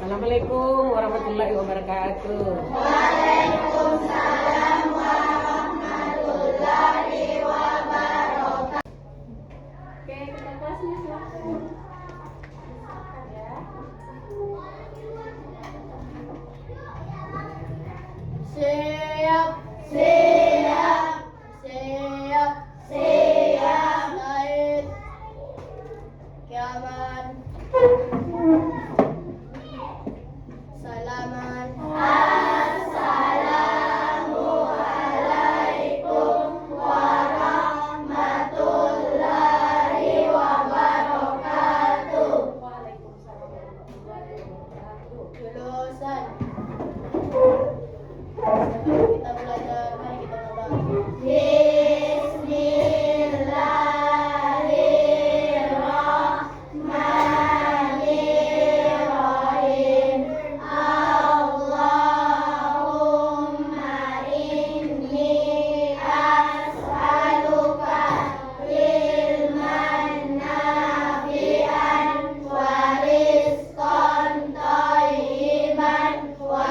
Assalamualaikum warahmatullahi wabarakatuh. Waalaikumsalam warahmatullahi wabarakatuh. Oke, kita kelasnya silakan. Siap, siap, siap, siap. Said, Kiaman, Salaman. Assalamualaikum warahmatullahi wabarakatuh. Waalaikumsalam warahmatullahi wabarakatuh. Lulusan. Kita belajar, mari kita coba. Bismillahirrahmanirrahim. Allahumma inni as'aluka ilman nafi'an wa rizqan thayyiban wa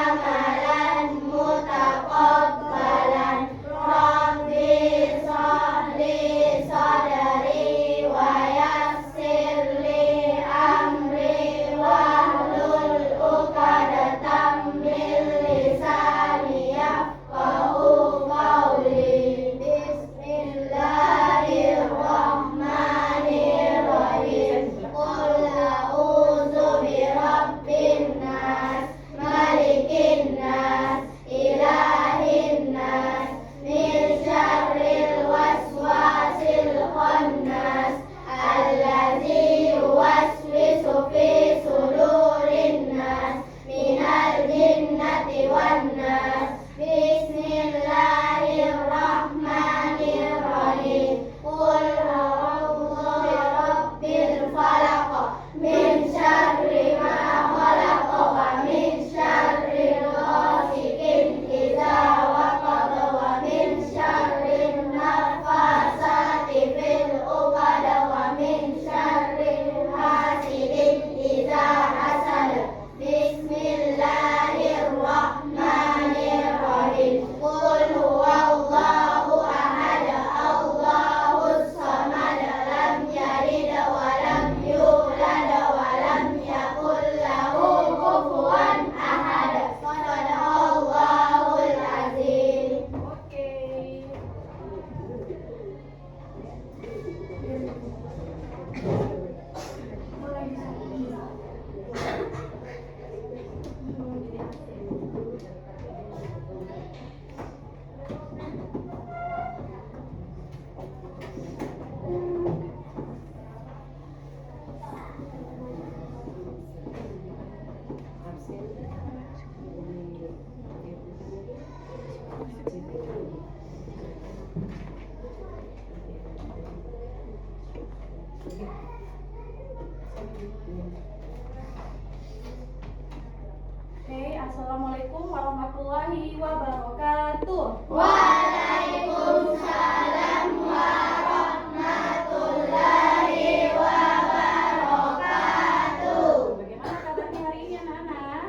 amalan mutaqabbalan. Rabbi shrah li sadri wa yassir li amri wahlul 'uqdatam min lisani yafqahu qawli. Bismillahirrahmanirrahim. Qul a'udzu birabbin nas, malikin nas, ilahin nas, min syarril waswasil khannas, allazi yuwaswisu fi sudurin nas, minal jinnati wan nas. Bismillahirrahmanirrahim. Qul a'udzu birabbil falaq, min syarri ma khalaq, wa min syarri ghasiqin idza waqab, wa min syarri nafasati fil 'uqad, wa min syarri hasidin idza hasad. Bismillahirrahmanirrahim. Qul huwallahu ahad, Allahus samad, lam yalid wa lam yulad wa lam yakul lahu kufuwan ahad. Shadaqallahul azim. Oke. Oke, assalamualaikum warahmatullahi wabarakatuh. Waalaikumsalam warahmatullahi wabarakatuh. Bagaimana kabarnya hari ini anak-anak?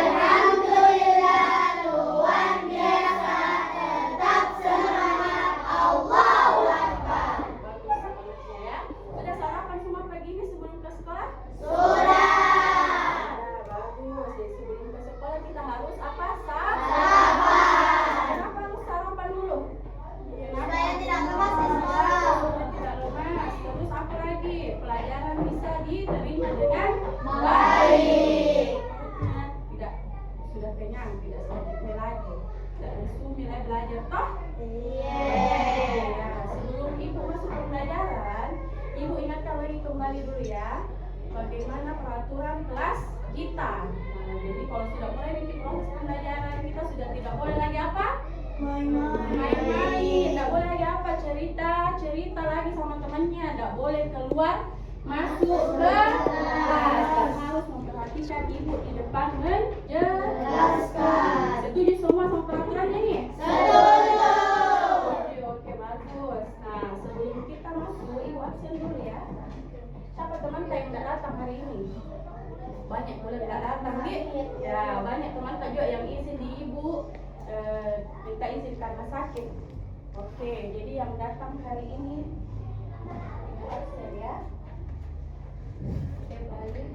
Alhamdulillah, luar biasa, tetap semangat. Allahu Akbar. Bagus semangatnya ya. Sudah sarapan semua pagi ini sebelum ke sekolah? Sudah. Bagus. Jadi sebelum ke sekolah kita harus apa? Sabar. Kenapa harus sarapan dulu? Supaya tidak lemas di sekolah. Tidak lemas. Terus apa lagi? Pelajaran bisa diterima dengan Baik. Tidak sudah kenyang, tidak selanjutnya lagi. Tidak lesu nilai belajar toh? Iya. Ya, sebelum ibu masuk pembelajaran, ibu ingatkan lagi kembali dulu ya, bagaimana peraturan kelas kita. Nah, jadi kalau sudah mulai nanti proses pembelajaran kita sudah tidak boleh lagi apa? Main-main. Tidak boleh lagi apa? Cerita lagi sama temannya. Tidak boleh keluar masuk ke kelas. Dan harus memperhatikan ibu di depan menjelaskan. Setuju semua sama peraturannya nih? Setuju. Oke, bagus. Nah, sebelum kita masuk, ibu absen dulu ya. Siapa teman yang tidak datang hari ini? banyak boleh nggak datang gitu. Ya banyak teman juga yang izin di ibu minta izin karena sakit. Oke, jadi yang datang hari ini absen ya. Oke, balik.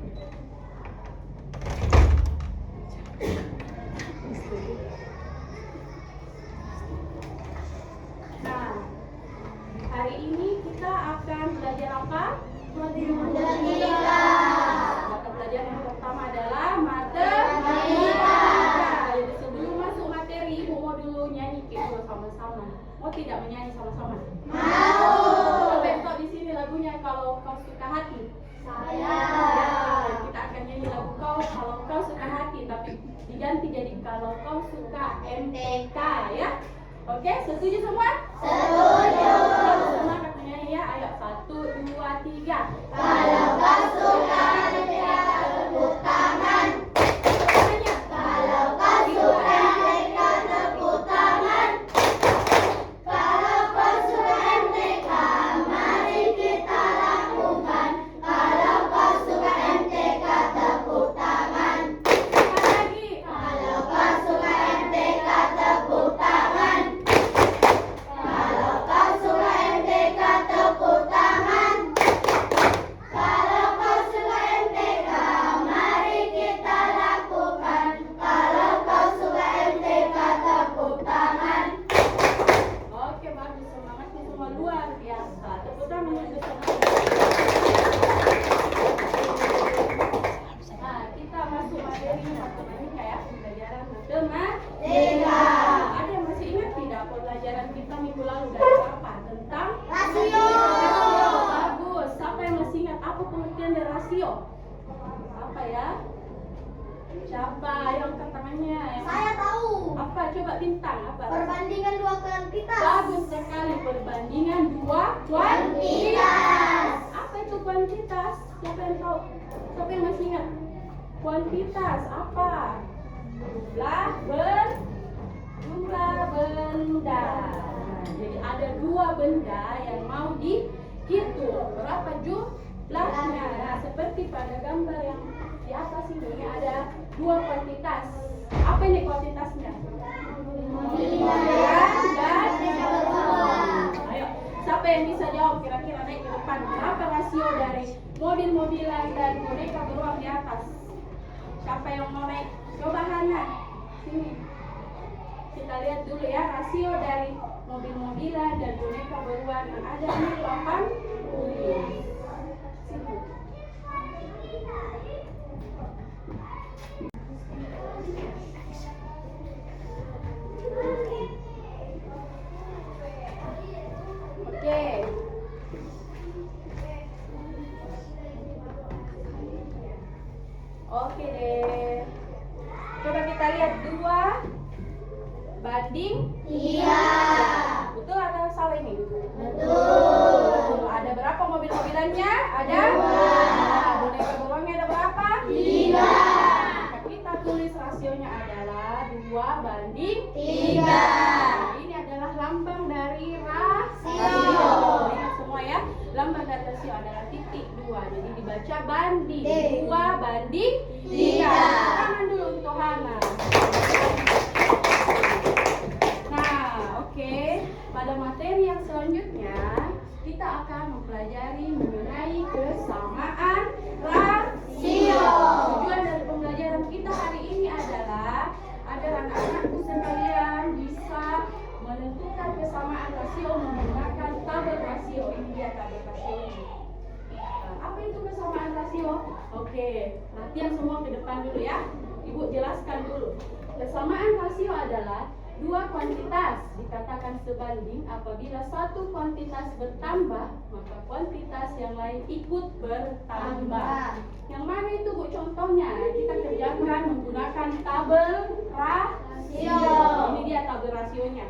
Nah, hari ini kita akan belajar apa? Matematika. Mata pelajaran yang pertama adalah matematika. Jadi sebelum masuk materi, ibu mau dulu nyanyi dulu sama-sama. Mau tidak menyanyi sama-sama? Mau. Besok di sini lagunya Kalau Kau Suka Hati. Saya. Ya, kita akan nyanyi lagu Kalau Kau Suka Hati, tapi diganti jadi Kalau Kau Suka MTK ya. Oke, setuju semua? Setuju. Semangat menyanyi ya. Ayo 1, 2, 3. Kalau kau suka MTK, tepuk tangan. Semuanya. Kalau kau suka MTK, tepuk tangan. Kalau kau suka MTK, mari kita lakukan. Kalau kau suka MTK, tepuk tangan. Sekali lagi. Kalau kau suka MTK, tepuk tangan. Kalau kau suka MTK, tepuk tangan. Kalau kau suka MTK, mari kita lakukan. Kalau kau suka MTK, tepuk tangan. Oke, bagus, semangatnya semua luar biasa. Tepuk tangan untuk semangat. Nah, kita masuk materi matematika ya, pelajaran matematika. Ada yang masih ingat tidak pelajaran kita minggu lalu dari apa? Tentang Rasio. Bagus. Siapa yang masih ingat apa pengertian dari rasio? Apa ya? Siapa yang angkat tangannya? Saya tahu. Apa? Coba bintang. Apa? Perbandingan dua kuantitas. Bagus sekali, perbandingan dua Kuantitas. Apa itu kuantitas? Siapa yang tahu? Siapa yang masih ingat? Kuantitas apa? Jumlah benda. Nah, jadi ada dua benda yang mau dihitung. Berapa jumlahnya? Nah, seperti pada gambar yang di atas ini ada dua kuantitas. Apa ini kuantitasnya? Mobil-mobilan dan ayo, siapa yang bisa jawab kira-kira naik ke depan? Berapa rasio dari mobil-mobilan dan boneka beruang di atas? Siapa yang mau naik? Coba Hana, sini. Kita lihat dulu ya rasio dari mobil-mobilan dan boneka beruang yang ada di 80. Sini. Oke. Oke deh. Coba kita lihat 2 banding. Iya. Betul atau salah ini? Betul. Ada berapa mobil-mobilannya? Ada? Boneka beruangnya ada berapa? 3. Maka kita tulis rasionya adalah 2 banding 3. Nah, ini adalah lambang dari rasio. Ingat semua ya. Lambang dari rasio adalah titik 2. Jadi dibaca banding. 2 banding 3. Tangan dulu untuk Hana. Nah, oke. Pada materi yang selanjutnya kita akan mempelajari mengenai kesamaan rasio. Tujuan dari pembelajaran kita hari ini adalah agar anak-anakku sekalian bisa menentukan kesamaan rasio menggunakan tabel rasio. Ini dia tabel rasio ini. Apa itu kesamaan rasio? Oke, latihan semua ke depan dulu ya. Ibu jelaskan dulu. Kesamaan rasio adalah 2 kuantitas dikatakan sebanding apabila satu kuantitas bertambah, maka kuantitas yang lain ikut bertambah. Yang mana itu Bu contohnya? Kita kerjakan menggunakan tabel rasio. Ini dia tabel rasionya.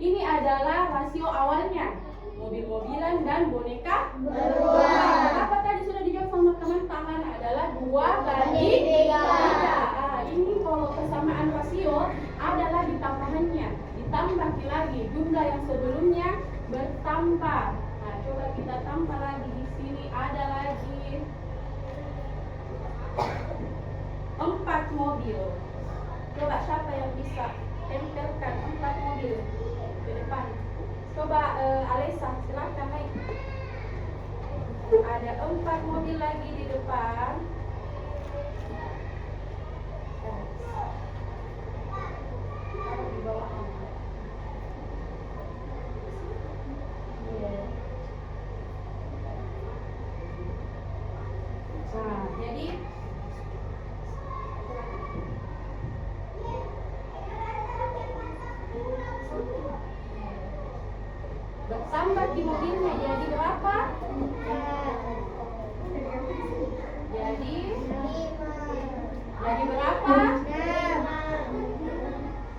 Ini adalah rasio awalnya. Mobil-mobilan dan boneka beruang. Apa tadi sudah dijawab sama teman-teman? Adalah 2 banding 3. Ini kalau kesamaan rasio adalah ditambahannya, ditambah lagi jumlah yang sebelumnya bertambah. Nah, coba kita tambah lagi di sini ada lagi mobil. Coba siapa yang bisa tempelkan 4 mobil ke depan? Coba Alessa, silakan naik. Ada 4 mobil lagi di depan. Taruh di bawah. Nah, jadi bertambah di mobilnya jadi berapa? Jadi berapa?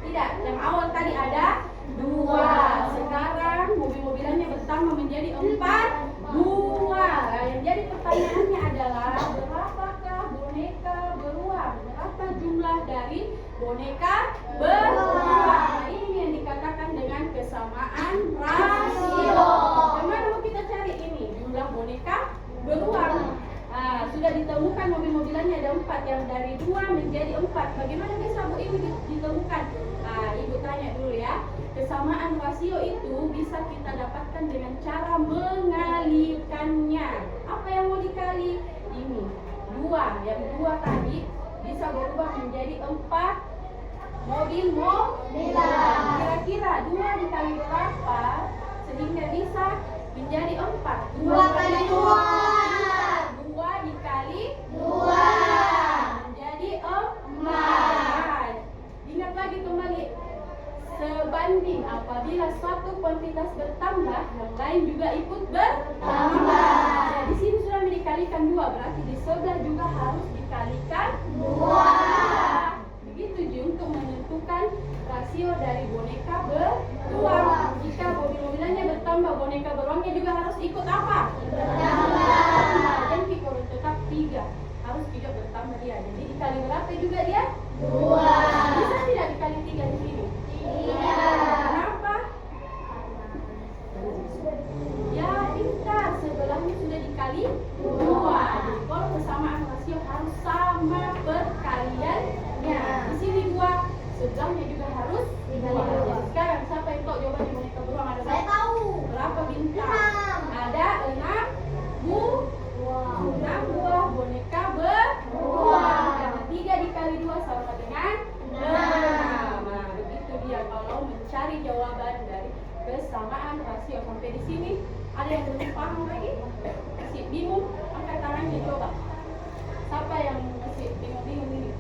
Tidak, yang awal tadi ada 2. Sekarang mobil-mobilannya bertambah menjadi 4, 2. Nah, yang jadi pertanyaannya adalah berapakah boneka beruang? Berapa jumlah dari boneka beruang? Nah, ini yang dikatakan dengan kesamaan rasio. Bagaimana mau kita cari ini jumlah boneka beruang? Nah, sudah ditemukan mobil-mobilannya ada 4, yang dari 2 menjadi 4. Bagaimana bisa Bu ini ditemukan? Nah, Ibu tanya dulu ya. Kesamaan rasio itu bisa kita dapatkan dengan cara mengalikannya. Apa yang mau dikali? Ini 2, yang 2 tadi bisa berubah menjadi 4 mobil mobilan. Kira-kira 2 dikali berapa sehingga bisa menjadi 4? 2 kali 2. 2 dikali 2 menjadi 4. Ingat lagi kembali, sebanding apabila suatu kuantitas bertambah, yang lain juga ikut bertambah. Nah, di sini sudah dikalikan 2, berarti di sebelah juga harus dikalikan 2. Begitu juga untuk menentukan rasio dari boneka beruang. Jika mobil-mobilannya bertambah, boneka beruangnya juga harus ikut apa? Dan Kiko tetap 3, harus juga bertambah dia. Jadi dikali berapa juga dia? 2. Bisa tidak dikali 3 di sini? Tidak. Kenapa? Ya, pintar. Sebelahnya sudah dikali 2. Jadi kalau kesamaan rasio harus sama perkaliannya. Di sini 2, sebelahnya juga harus 2. Jadi sekarang siapa yang tahu jawaban boneka beruang ada Saya berapa? tahu. Berapa bintang? Ada 6 buah boneka beruang. Karena 3 dikali 2 sama dengan 6. Nah, begitu dia kalau mencari jawaban dari kesamaan rasio. Sampai di sini ada yang belum paham lagi? Masih bingung? Angkat tangannya coba. Siapa yang masih bingung-bingung ini?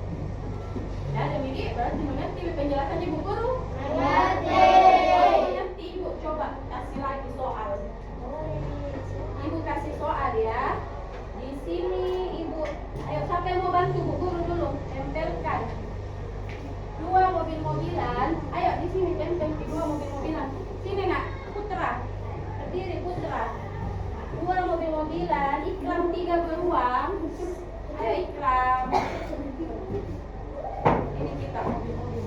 Ya, ada Midi, berarti mengerti penjelasan Ibu Guru? Mengerti. Kalau mengerti, Ibu coba kasih lagi soal. Ibu kasih soal ya. Di sini Ibu, ayo siapa yang mau bantu Bu Guru dulu? Tempelkan 2 mobil-mobilan. Ayo di sini tempel 2 mobil-mobilan. Sini nak, Putra. Berdiri Putra. 2 mobil-mobilan, Ikram 3 beruang. Ayo Ikram. Ini kita mobil-mobilan.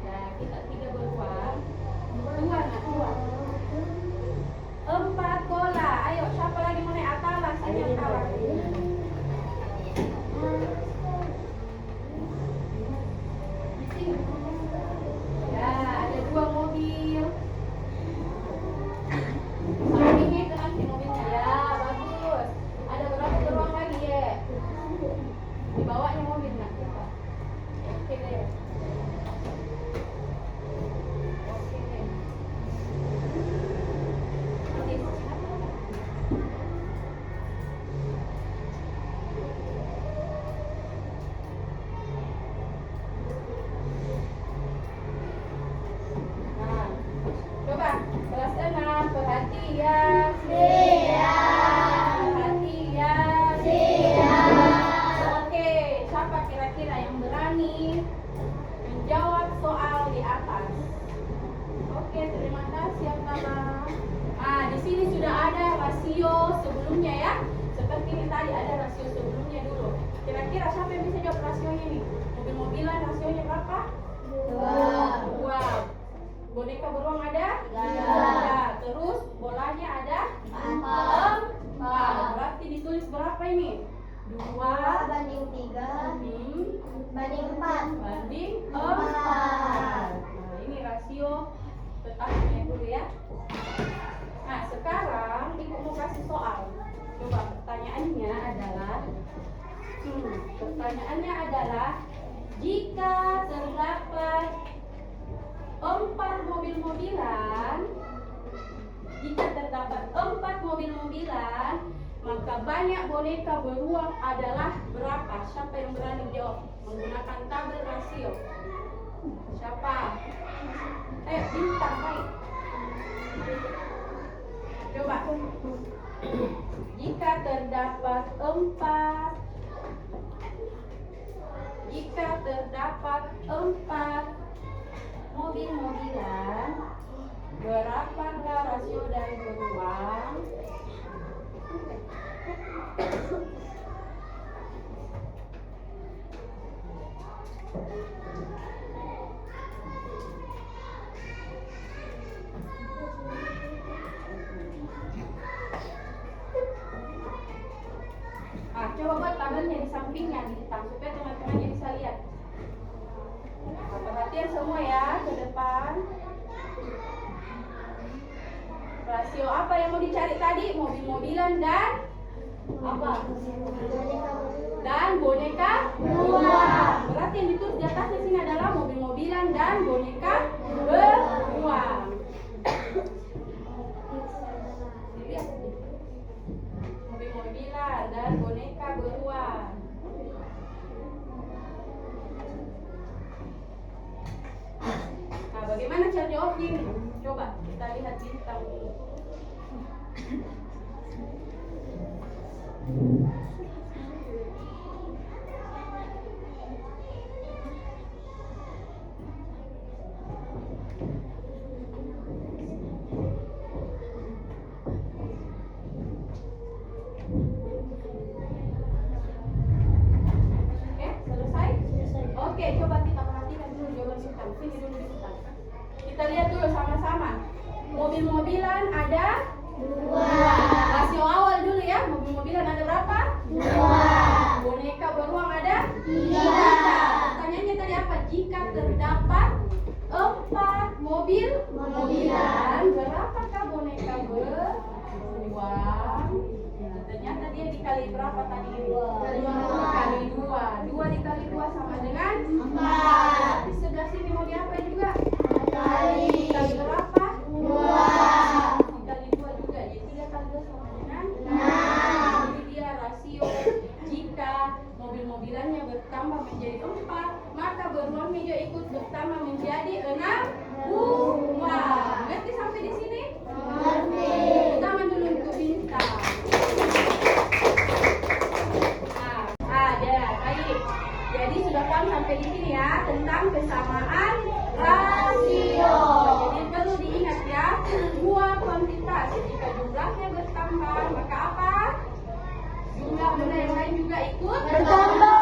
Ya, kita 3 beruang. 2 nak, 2. 4 bola. Ayo, siapa lagi mau naik Atala? Sini Atala. Di sini. Ya, ada 2 mobil. Sampingnya itu nanti mobilnya. Ya, bagus. Ada berapa beruang lagi ya? Di bawahnya mobil nak. Oke deh. Oke deh. Nah, coba kelas 6 perhatian. Perhatian. Oke, siapa kira-kira yang berani menjawab soal di atas? Oke, terima kasih Atala. Nah, di sini sudah ada rasio sebelumnya ya. Seperti ini tadi ada rasio sebelumnya dulu. Kira-kira siapa yang bisa jawab rasionya nih? Mobil-mobilan rasionya berapa? 2. Boneka beruang ada? 3. Terus bolanya ada? 4. Berarti ditulis berapa ini? 2 banding 3 hmm, banding 4. banding 4. Nah, ini rasio tetapnya dulu ya. Nah, sekarang Ibu mau kasih soal. Coba pertanyaannya adalah jika terdapat 4 mobil-mobilan, maka banyak boneka beruang adalah berapa? Siapa yang berani jawab menggunakan tabel rasio? Siapa? Ayo, bintang, baik. Coba. Jika terdapat 4 mobil-mobilan, berapakah rasio dari beruang? Coba buat tabelnya di sampingnya di depan supaya teman-temannya bisa lihat. Perhatian semua ya ke depan. Rasio apa yang mau dicari tadi? Mobil-mobilan dan apa? Dan boneka beruang. Berarti yang ditulis di atasnya sini adalah mobil-mobilan dan boneka beruang. Mobil-mobilan dan boneka beruang. Nah, bagaimana cara jawabnya ini? Coba kita lihat bintang dulu. Oke, coba kita perhatikan dulu jawaban bintang. Sini dulu bintang. Kita lihat dulu sama-sama. Mobil-mobilan ada 2. Rasio awal dulu ya. Mobil-mobilan ada berapa? 2. Boneka beruang ada 3. Pertanyaannya tadi apa? Jika terdapat 4 mobil-mobilan, berapakah boneka beruang? Nah, ternyata dia dikali berapa tadi? Dikali 2. 2 dikali 2 sama dengan 4. Di sebelah sini mau diapain juga? Dikali berapa? 2. Dikali 2 juga. Jadi 3 kali 2 sama dengan 6. Jadi dia rasio jika mobil-mobilannya bertambah menjadi 4, maka beruangnya juga ikut bertambah menjadi 6 buah. Ngerti sampai di sini? Ngerti. Tangan dulu untuk bintang. Jadi sudah paham sampai di sini ya tentang kesamaan rasio. Jadi perlu diingat ya, dua kuantitas jika jumlahnya bertambah maka apa? Jumlah benda yang lain juga ikut bertambah.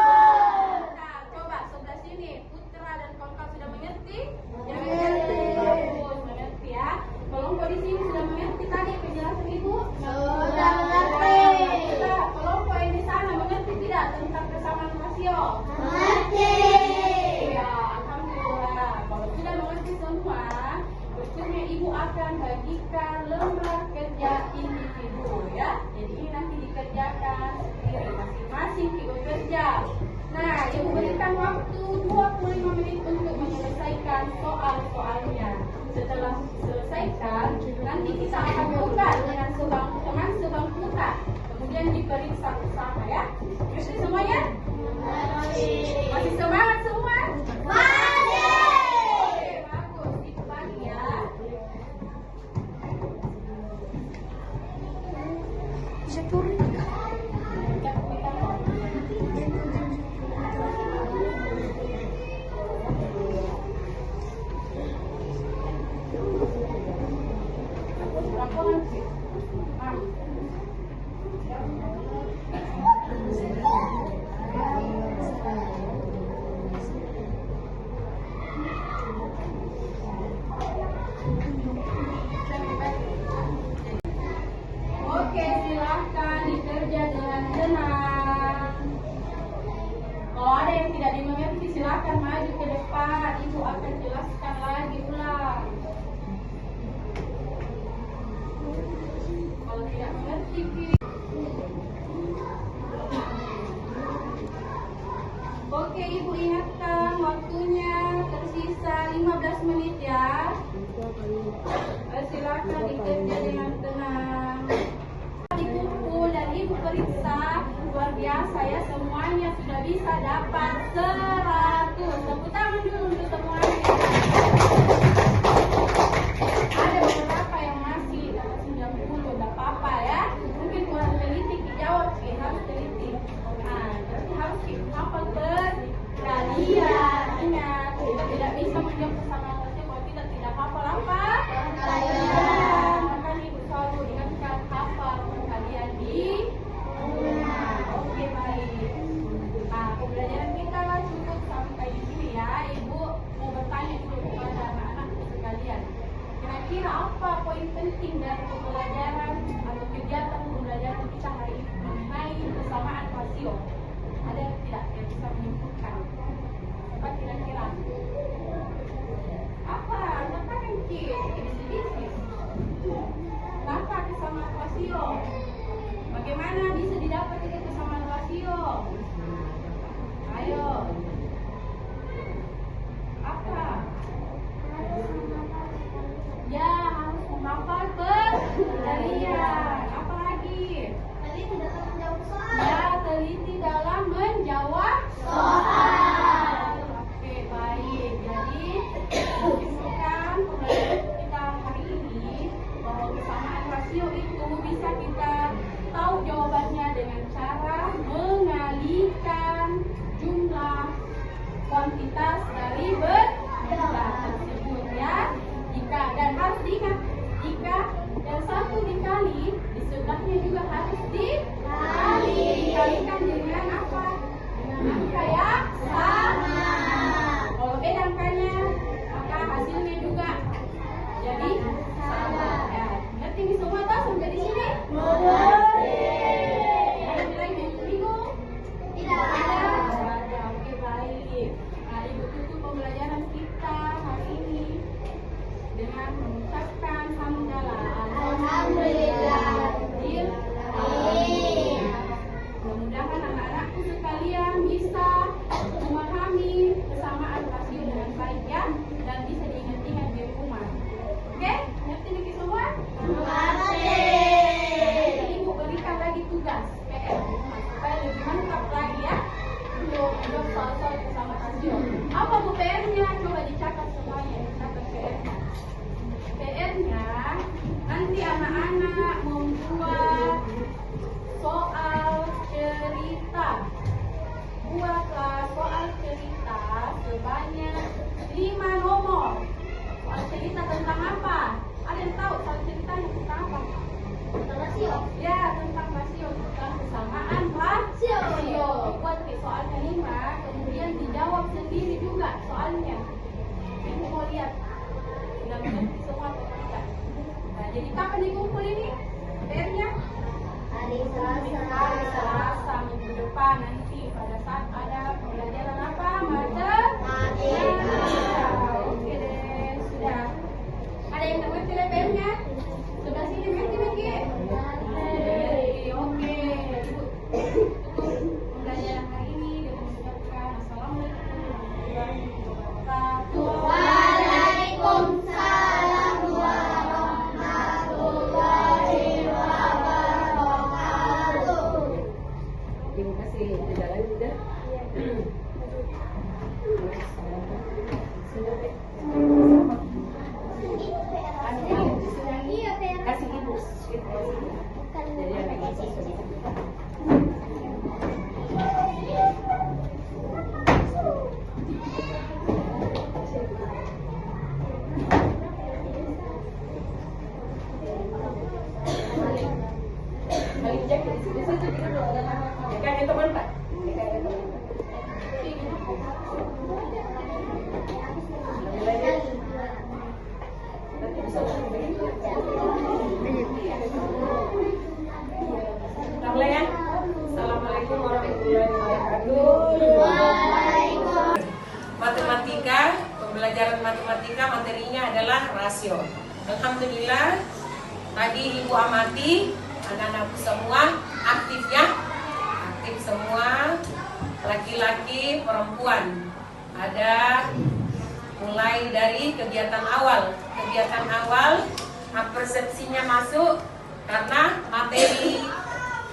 Nah, coba sebelah sini Putra dan kawan-kawan sudah mengerti? Yang mengerti, bagus, mengerti ya. Kelompok di sini sudah mengerti tadi penjelasan Ibu? Sudah mengerti. Kelompok yang di sana mengerti tidak tentang kesamaan rasio? Mengerti. Ya, alhamdulillah. Kalau sudah mengerti semua, berikutnya Ibu akan bagikan lembar kerja individu ya. Jadi ini nanti dikerjakan sendiri masing-masing Ibu kerja. Nah, Ibu berikan waktu 25 menit untuk menyelesaikan soal-soalnya. Setelah selesaikan, nanti kita akan tukar dengan teman sebangku kita. Kemudian diperiksa bersama ya. Oke semuanya? Masih semangat semua? Masih. Oke, bagus. Itu lagi ya. Bisa turun. Oke, silahkan dikerja dengan tenang. Sebentar, Ibu akan jelaskan lagi ulang. Kalau tidak mengerti, oke, Ibu ingatkan waktunya tersisa 15 menit ya. Silakan dikerja dengan tenang. Dikumpul dan Ibu periksa, luar biasa ya, semuanya sudah bisa dapat 100. Tepuk tangan dulu untuk semuanya. Ada beberapa yang masih dapat 90, tidak apa-apa ya. Mungkin kurang teliti dijawab sih, harus teliti. Nah, berarti harus hafal perkalian. Ingat, kita tidak bisa menjawab bersama saja kalau kita tidak hafal apa? Perkalian. Maka Ibu selalu ingatkan hafal perkalian di rumah. Oke, baik. Nah, pembelajaran kita cukup sampai di sini ya. Ibu mau bertanya dulu kepada anak-anak sekalian. Kira-kira apa poin penting dari pembelajaran atau kegiatan pembelajaran kita hari ini mengenai persamaan rasio? Ada tidak yang bisa menyimpulkan? Apa kira-kira? Apa? Katakan Ki, bisnis. Kenapa kesamaan rasio? Bagaimana bisa didapat itu kesamaan rasio? Ayo. Apa? Ya, harus menghafal perkalian. Apa lagi? Ya, teliti dalam menjawab soal. Oke, baik. Jadi, kesimpulan pembelajaran kita hari ini bahwa kesamaan rasio itu bisa kita tahu jawabannya dengan cara mengalihkan jumlah kuantitas dari benda tersebut ya. Jika, dan harus diingat, jika yang satu dikali, di sebelahnya juga harus dikalikan dengan apa? Dengan angka yang sama. Kalau beda angkanya, maka hasilnya juga jadi sama. Ya, ngerti ini semua toh sampai di sini? Ada nilai yang bingung? Tidak ada. Oke, baik. Nah, Ibu tutup pembelajaran kita hari ini dengan mengucapkan hamdalah. Alhamdulillah. Mudah-mudahan anak-anakku sekalian bisa memahami kesamaan rasio dengan baik ya, dan bisa diingat-ingat di rumah. Oke? Ngerti nih semua? Jadi Ibu berikan lagi tugas PR supaya lebih mantap lagi ya untuk menjawab soal-soal kesamaan rasio. Apa Bu PR-nya? Coba dicatat semuanya, dicatat PR-nya. PR-nya nanti anak-anak membuat soal cerita. Buatlah soal cerita sebanyak 5 nomor. Soal cerita tentang apa? Ada yang tahu soal ceritanya tentang apa? Tentang rasio. Ya, tentang rasio, tentang kesamaan rasio. Buat soalnya 5, kemudian dijawab sendiri juga soalnya. Ibu mau lihat sudah mengerti semua atau tidak. Nah, jadi kapan dikumpul ini? PR-nya? Hari Selasa. Hari Selasa minggu depan nanti pada saat ada pembelajaran apa? Matematika. Oke deh, sudah. Ada yang mengerti PR-nya? Sudah sini mengerti lagi? Oke. Pembelajaran hari ini dengan mengucapkan Assalamualaikum warahmatullahi wabarakatuh. Waalaikumsalam warahmatullahi wabarakatuh. Terima kasih. Tidak lagi sudah. Kasih ibu. Jadi anak ibu. Balik jaket di situ juga dulu ada nama. Kayak teman Pak. Kayak teman. Ya. Assalamualaikum warahmatullahi wabarakatuh. Waalaikumsalam. Matematika pelajaran matematika materinya adalah rasio. Alhamdulillah tadi Ibu amati anak-anakku semua aktif ya, aktif semua, laki-laki, perempuan. Ada mulai dari kegiatan awal persepsinya masuk karena materi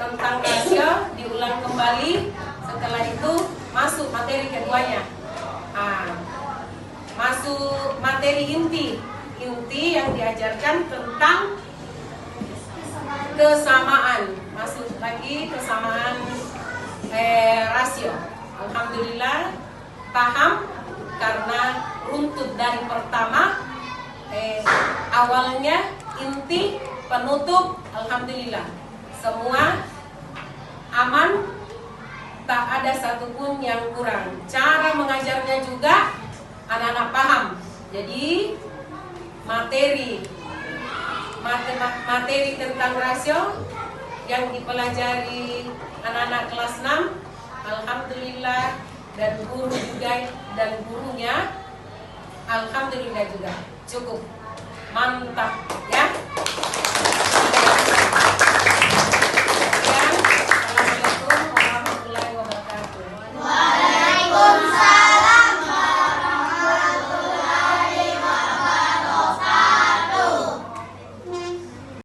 tentang rasio diulang kembali. Setelah itu masuk materi keduanya, masuk materi inti yang diajarkan tentang kesamaan, masuk lagi kesamaan rasio. Alhamdulillah paham karena runtut dari pertama awalnya, inti, penutup. Alhamdulillah semua aman, tak ada satupun yang kurang. Cara mengajarnya juga anak-anak paham. Jadi materi tentang rasio yang dipelajari anak-anak kelas 6, alhamdulillah, dan guru juga dan gurunya alhamdulillah juga cukup mantap ya.